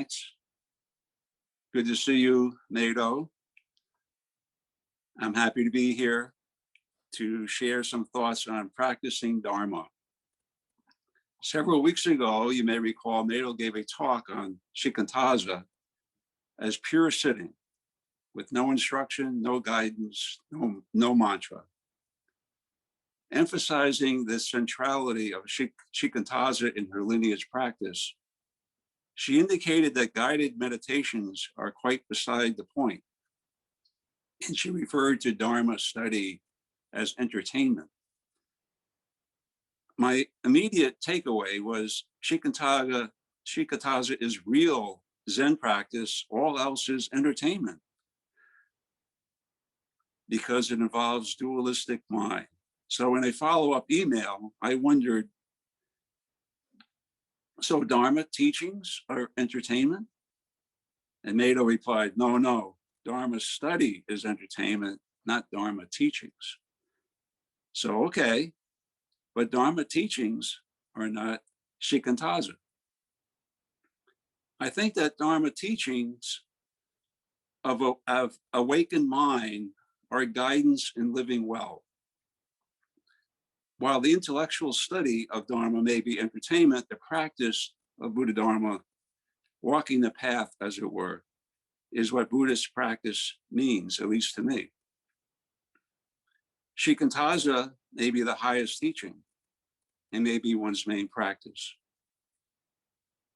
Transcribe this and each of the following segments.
thanks. Good to see you, NATO. I'm happy to be here to share some thoughts on practicing Dharma. Several weeks ago, you may recall, NATO gave a talk on shikantaza as pure sitting, with no instruction, no guidance, no mantra. Emphasizing the centrality of shikantaza in her lineage practice, she indicated that guided meditations are quite beside the point, and she referred to Dharma study as entertainment. My immediate takeaway was shikantaza is real Zen practice, all else is entertainment, because it involves dualistic mind. So in a follow-up email, I wondered, so Dharma teachings are entertainment? And Nato replied, no, Dharma study is entertainment, not Dharma teachings. So, okay, but Dharma teachings are not shikantaza. I think that Dharma teachings of awakened mind are guidance in living well. While the intellectual study of Dharma may be entertainment, the practice of Buddha Dharma, walking the path, as it were, is what Buddhist practice means, at least to me. Shikantaza may be the highest teaching and may be one's main practice.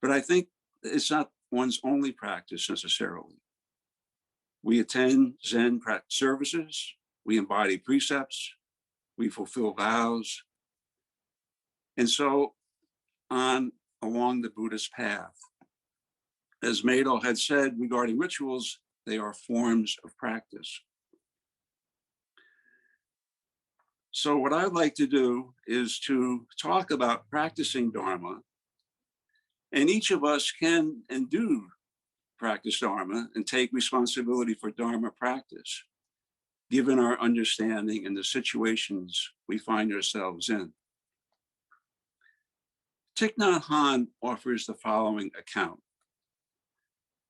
But I think it's not one's only practice necessarily. We attend Zen services, we embody precepts, we fulfill vows, and so on along the Buddhist path. As Mado had said regarding rituals, they are forms of practice. So what I'd like to do is to talk about practicing Dharma, and each of us can and do practice Dharma and take responsibility for Dharma practice, given our understanding and the situations we find ourselves in. Thich Nhat Hanh offers the following account.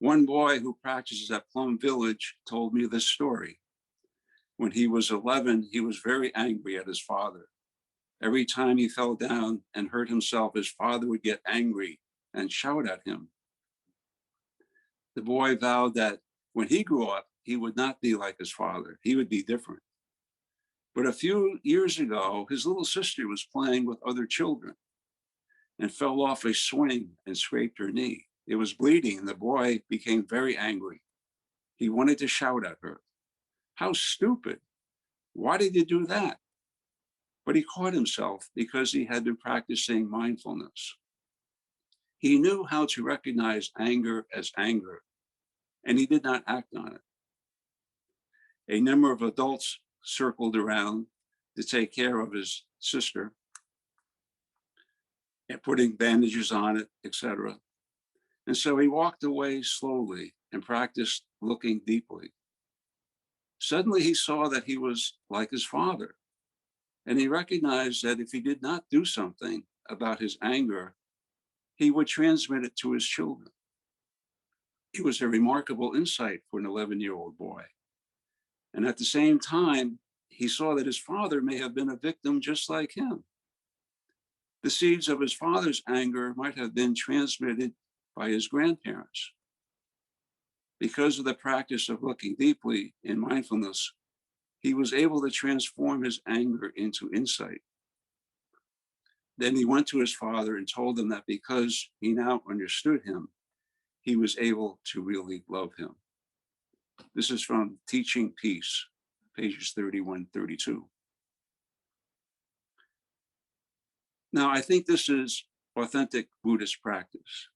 One boy who practices at Plum Village told me this story. When he was 11, he was very angry at his father. Every time he fell down and hurt himself, his father would get angry and shout at him. The boy vowed that when he grew up, he would not be like his father. He would be different. But a few years ago, his little sister was playing with other children and fell off a swing and scraped her knee. It was bleeding, and the boy became very angry. He wanted to shout at her. How stupid. Why did you do that? But he caught himself because he had been practicing mindfulness. He knew how to recognize anger as anger, and he did not act on it. A number of adults circled around to take care of his sister and putting bandages on it, etc. And so he walked away slowly and practiced looking deeply. Suddenly he saw that he was like his father, and he recognized that if he did not do something about his anger, he would transmit it to his children. It was a remarkable insight for an 11-year-old boy. And at the same time, he saw that his father may have been a victim just like him. The seeds of his father's anger might have been transmitted by his grandparents. Because of the practice of looking deeply in mindfulness, he was able to transform his anger into insight. Then he went to his father and told him that because he now understood him, he was able to really love him. This is from Teaching Peace, pages 31, 32. Now, I think this is authentic Buddhist practice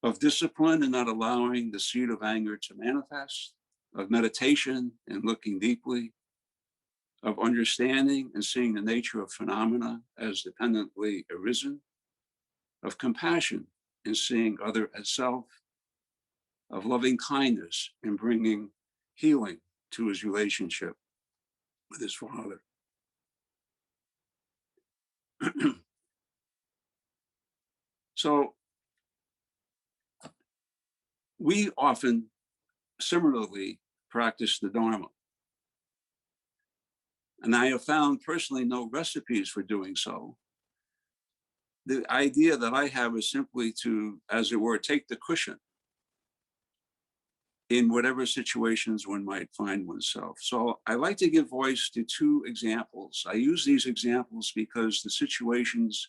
of discipline and not allowing the seed of anger to manifest, of meditation and looking deeply, of understanding and seeing the nature of phenomena as dependently arisen, of compassion and seeing other as self, of loving kindness and bringing healing to his relationship with his father. So We often similarly practice the Dharma. And I have found personally no recipes for doing so. The idea that I have is simply to, as it were, take the cushion in whatever situations one might find oneself. So I like to give voice to two examples. I use these examples because the situations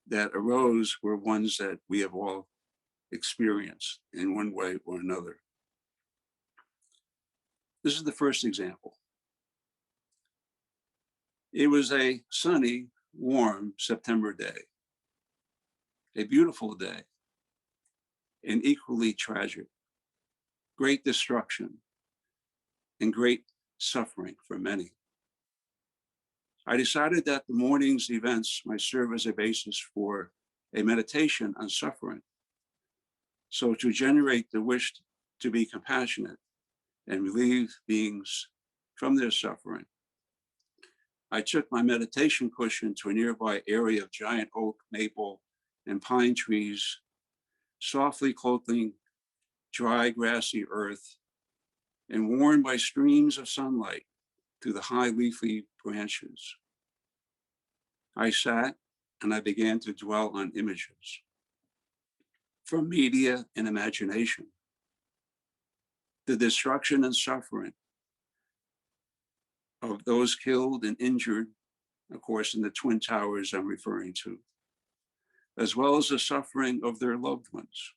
that arose were ones that we have all experienced in one way or another. This is the first example. It was a sunny, warm September day, a beautiful day, and equally tragic. Great destruction and great suffering for many. I decided that the morning's events might serve as a basis for a meditation on suffering. So to generate the wish to be compassionate and relieve beings from their suffering, I took my meditation cushion to a nearby area of giant oak, maple, and pine trees, softly cloaking dry, grassy earth, and warmed by streams of sunlight through the high leafy branches. I sat and I began to dwell on images from media and imagination, the destruction and suffering of those killed and injured, of course, in the Twin Towers I'm referring to, as well as the suffering of their loved ones.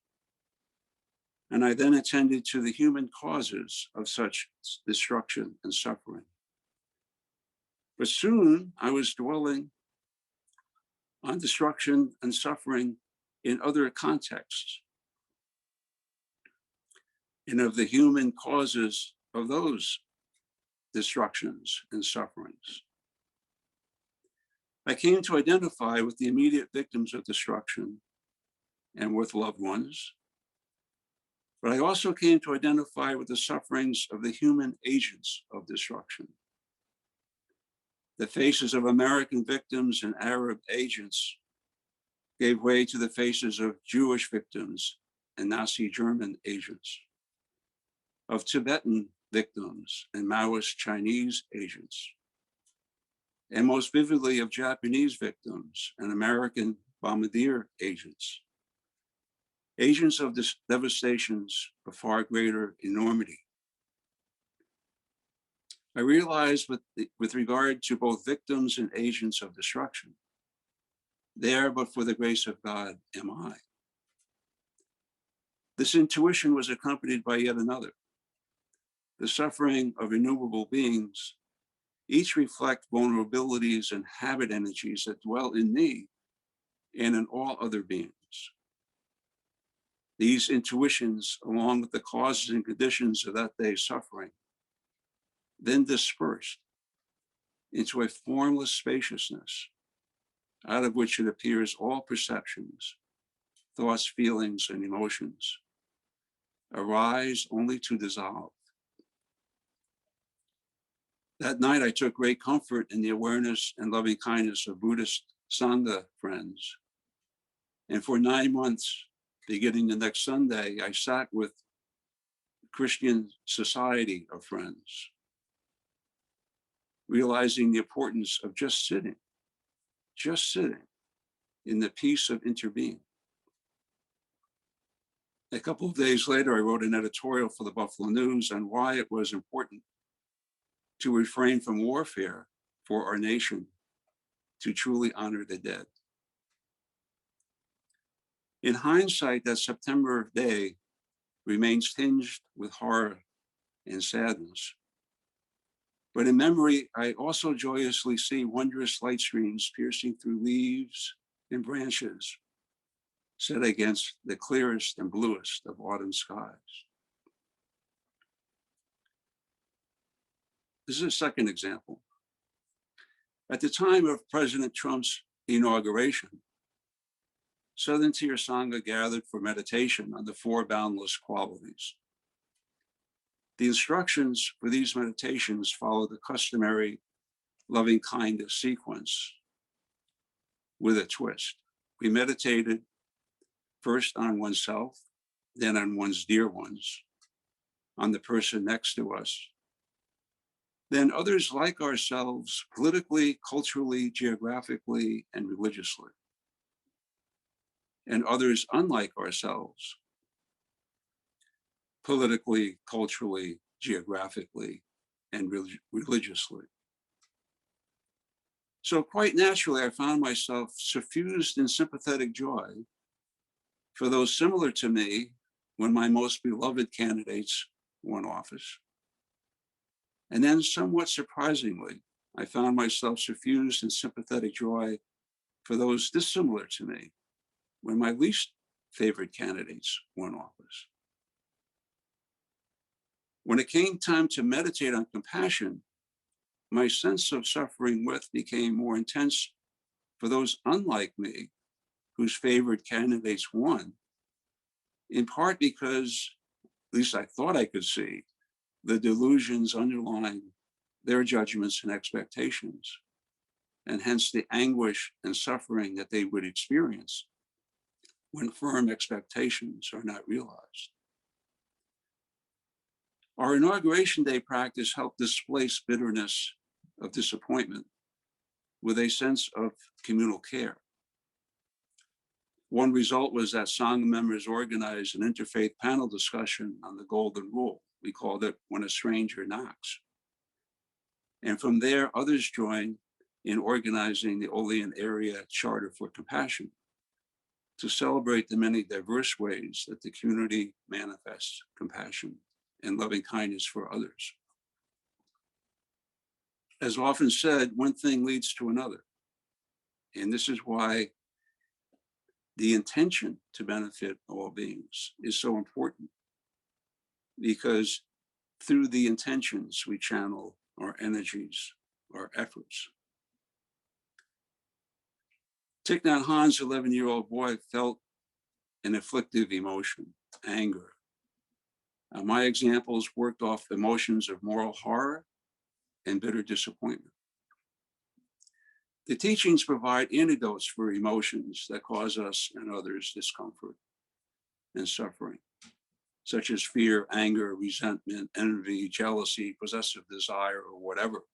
And I then attended to the human causes of such destruction and suffering. But soon I was dwelling on destruction and suffering in other contexts, and of the human causes of those destructions and sufferings. I came to identify with the immediate victims of destruction and with loved ones, but I also came to identify with the sufferings of the human agents of destruction. The faces of American victims and Arab agents gave way to the faces of Jewish victims and Nazi German agents, of Tibetan victims and Maoist Chinese agents, and most vividly of Japanese victims and American bombardier agents, agents of devastations of far greater enormity. I realized with regard to both victims and agents of destruction, there but for the grace of God am I. This intuition was accompanied by yet another. The suffering of innumerable beings each reflect vulnerabilities and habit energies that dwell in me and in all other beings. These intuitions, along with the causes and conditions of that day's suffering, then dispersed into a formless spaciousness, out of which it appears all perceptions, thoughts, feelings, and emotions arise only to dissolve. That night, I took great comfort in the awareness and loving kindness of Buddhist Sangha friends. And for 9 months, beginning the next Sunday, I sat with Christian society of friends, realizing the importance of just sitting in the peace of interbeing. A couple of days later, I wrote an editorial for the Buffalo News on why it was important to refrain from warfare for our nation, to truly honor the dead. In hindsight, that September day remains tinged with horror and sadness. But in memory, I also joyously see wondrous light streams piercing through leaves and branches, set against the clearest and bluest of autumn skies. This is a second example. At the time of President Trump's inauguration, Southern Tier Sangha gathered for meditation on the 4 boundless qualities. The instructions for these meditations follow the customary loving kindness sequence with a twist. We meditated first on oneself, than on one's dear ones, on the person next to us, then others like ourselves politically, culturally, geographically, and religiously, and others unlike ourselves politically, culturally, geographically, and religiously. So quite naturally, I found myself suffused in sympathetic joy for those similar to me when my most beloved candidates won office. And then somewhat surprisingly, I found myself suffused in sympathetic joy for those dissimilar to me when my least favorite candidates won office. When it came time to meditate on compassion, my sense of suffering with became more intense for those unlike me whose favorite candidates won, in part because, at least I thought I could see, the delusions underlying their judgments and expectations, and hence the anguish and suffering that they would experience when firm expectations are not realized. Our Inauguration Day practice helped displace bitterness of disappointment with a sense of communal care. One result was that Sangha members organized an interfaith panel discussion on the Golden Rule. We called it When a Stranger Knocks. And from there, others joined in organizing the Olean Area Charter for Compassion to celebrate the many diverse ways that the community manifests compassion and loving kindness for others. As often said, one thing leads to another. And this is why the intention to benefit all beings is so important, because through the intentions, we channel our energies, our efforts. Thich Nhat Hanh's 11-year-old boy felt an afflictive emotion, anger. My examples worked off emotions of moral horror and bitter disappointment. The teachings provide antidotes for emotions that cause us and others discomfort and suffering, such as fear, anger, resentment, envy, jealousy, possessive desire, or whatever.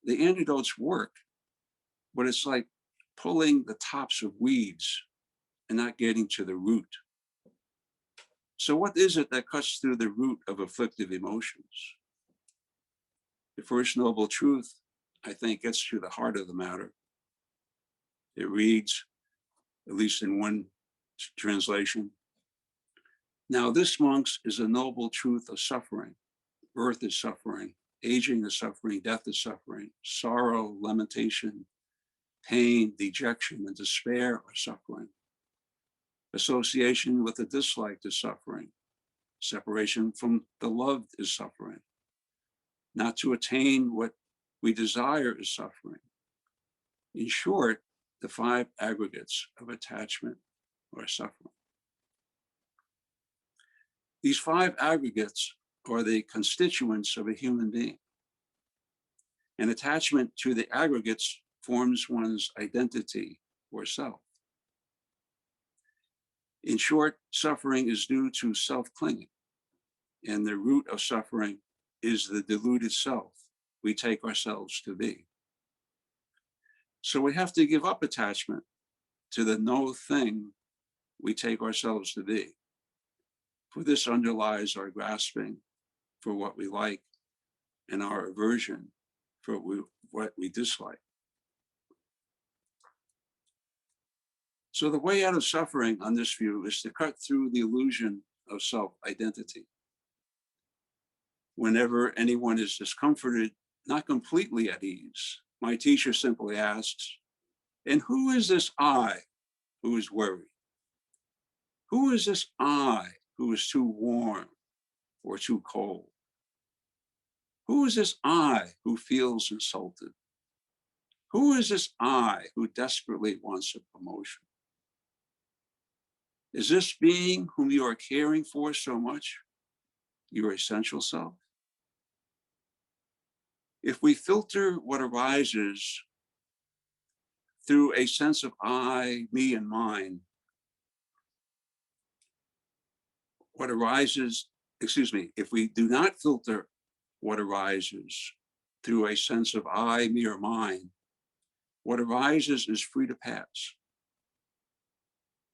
The antidotes work, but it's like pulling the tops of weeds and not getting to the root. So what is it that cuts through the root of afflictive emotions? The first noble truth, I think, gets to the heart of the matter. It reads, at least in one translation, "Now this, monks, is a noble truth of suffering. Birth is suffering, aging is suffering, death is suffering, sorrow, lamentation, pain, dejection, and despair are suffering. Association with the disliked is suffering. Separation from the loved is suffering. Not to attain what we desire is suffering. In short, the 5 aggregates of attachment are suffering." These 5 aggregates are the constituents of a human being. And attachment to the aggregates forms one's identity or self. In short, suffering is due to self-clinging, and the root of suffering is the deluded self we take ourselves to be. So we have to give up attachment to the no thing we take ourselves to be. For this underlies our grasping for what we like and our aversion for what we dislike. So the way out of suffering on this view is to cut through the illusion of self-identity. Whenever anyone is discomforted, not completely at ease, my teacher simply asks, "And who is this I who is worried? Who is this I who is too warm or too cold? Who is this I who feels insulted? Who is this I who desperately wants a promotion? Is this being whom you are caring for so much your essential self?" If we filter what arises through a sense of I, me, and mine, what arises, excuse me, if we do not filter what arises through a sense of I, me, or mine, what arises is free to pass.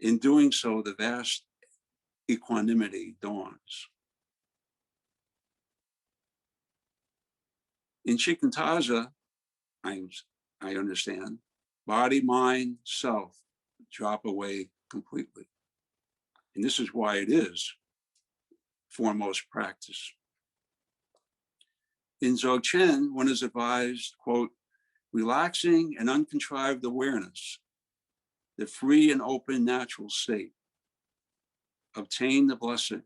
In doing so, the vast equanimity dawns. In Shikantaza, I understand, body, mind, self drop away completely. And this is why it is foremost practice. In Dzogchen, one is advised, quote, relaxing and uncontrived awareness, the free and open natural state, obtain the blessing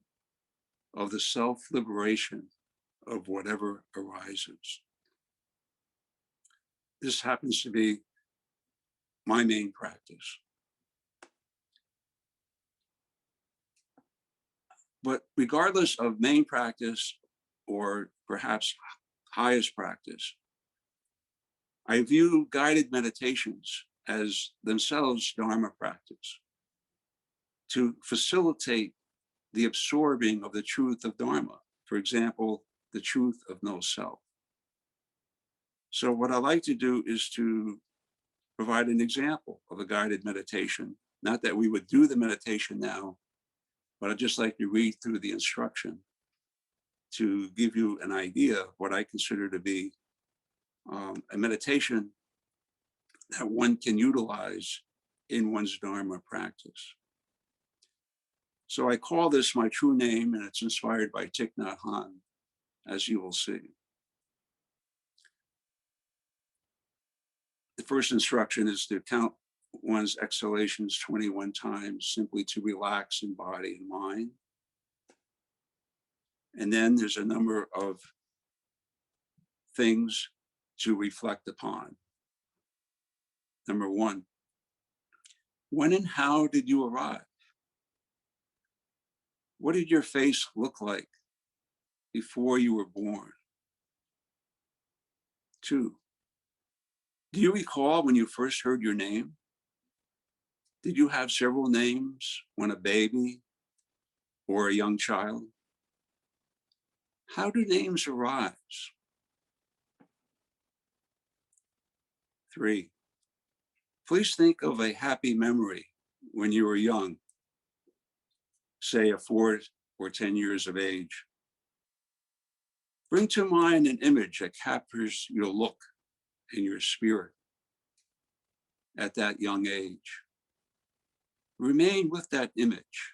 of the self-liberation of whatever arises. This happens to be my main practice. But regardless of main practice or perhaps highest practice, I view guided meditations as themselves Dharma practice to facilitate the absorbing of the truth of Dharma. For example, the truth of no self. So what I like to do is to provide an example of a guided meditation. Not that we would do the meditation now, but I'd just like to read through the instruction to give you an idea of what I consider to be a meditation that one can utilize in one's Dharma practice. So I call this my true name, and it's inspired by Thich Nhat Hanh, as you will see. The first instruction is to count one's exhalations 21 times, simply to relax in body and mind. And then there's a number of things to reflect upon. Number one, when and how did you arrive? What did your face look like before you were born? Two, do you recall when you first heard your name? Did you have several names when a baby or a young child? How do names arise? Three, please think of a happy memory when you were young, say at 4 or 10 years of age. Bring to mind an image that captures your look and your spirit at that young age. Remain with that image.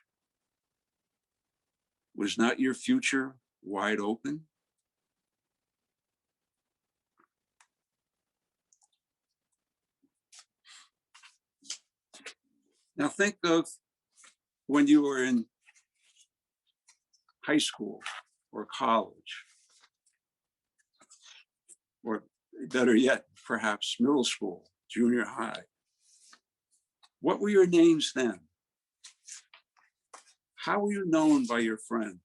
Was not your future wide open? Now think of when you were in high school or college, or better yet, perhaps middle school, junior high. What were your names then? How were you known by your friends?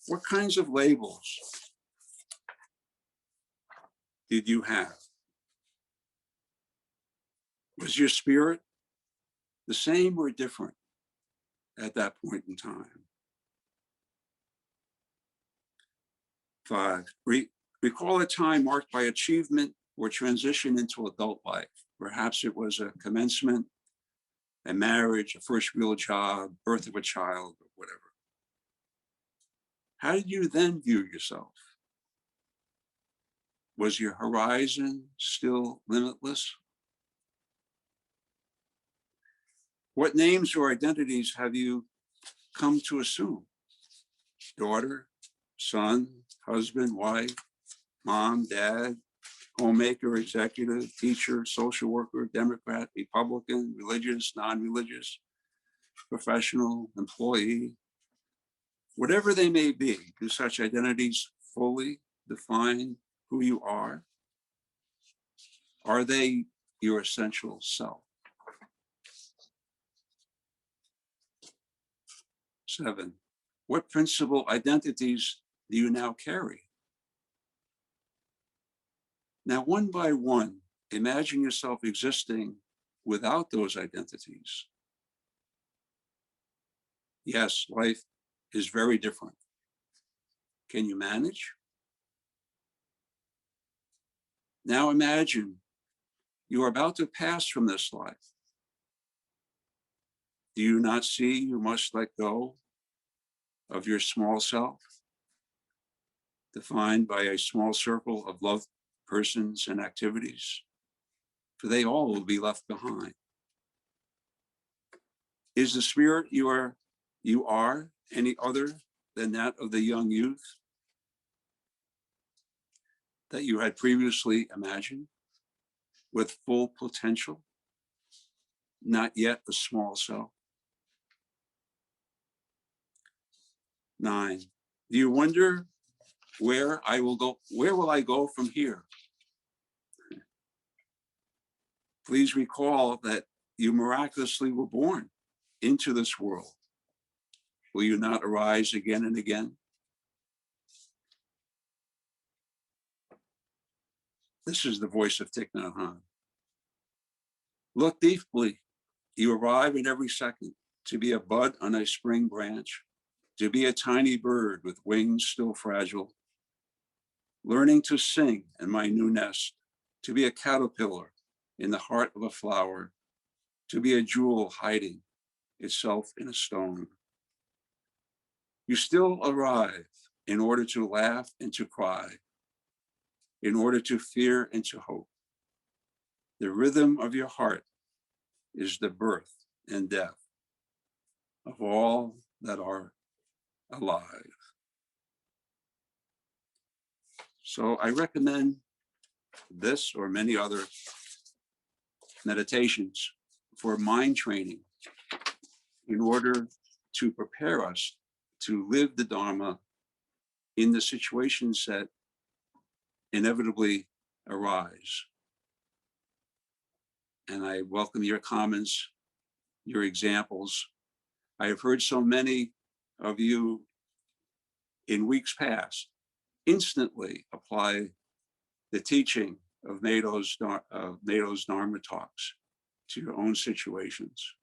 What kinds of labels did you have? Was your spirit the same or different at that point in time? 5, recall a time marked by achievement or transition into adult life. Perhaps it was a commencement, a marriage, a first real job, birth of a child, or whatever. How did you then view yourself? Was your horizon still limitless? What names or identities have you come to assume? Daughter, son, husband, wife, mom, dad, homemaker, executive, teacher, social worker, Democrat, Republican, religious, non-religious, professional, employee. Whatever they may be, do such identities fully define who you are? Are they your essential self? 7, what principal identities do you now carry? Now, one by one, imagine yourself existing without those identities. Yes, life is very different. Can you manage? Now imagine you are about to pass from this life. Do you not see you must let go of your small self, defined by a small circle of loved persons and activities? For they all will be left behind. Is the spirit you are any other than that of the young youth that you had previously imagined, with full potential, not yet a small self? 9. Do you wonder where I will go? Where will I go from here? Please recall that you miraculously were born into this world. Will you not arise again and again? This is the voice of Thich Nhat Hanh. Look deeply. You arrive in every second to be a bud on a spring branch, to be a tiny bird with wings still fragile, learning to sing in my new nest, to be a caterpillar in the heart of a flower, to be a jewel hiding itself in a stone. You still arrive in order to laugh and to cry, in order to fear and to hope. The rhythm of your heart is the birth and death of all that are alive. So I recommend this or many other meditations for mind training in order to prepare us to live the Dharma in the situations that inevitably arise. And I welcome your comments, your examples. I have heard so many of you in weeks past instantly apply the teaching of Nado's Dharma talks to your own situations.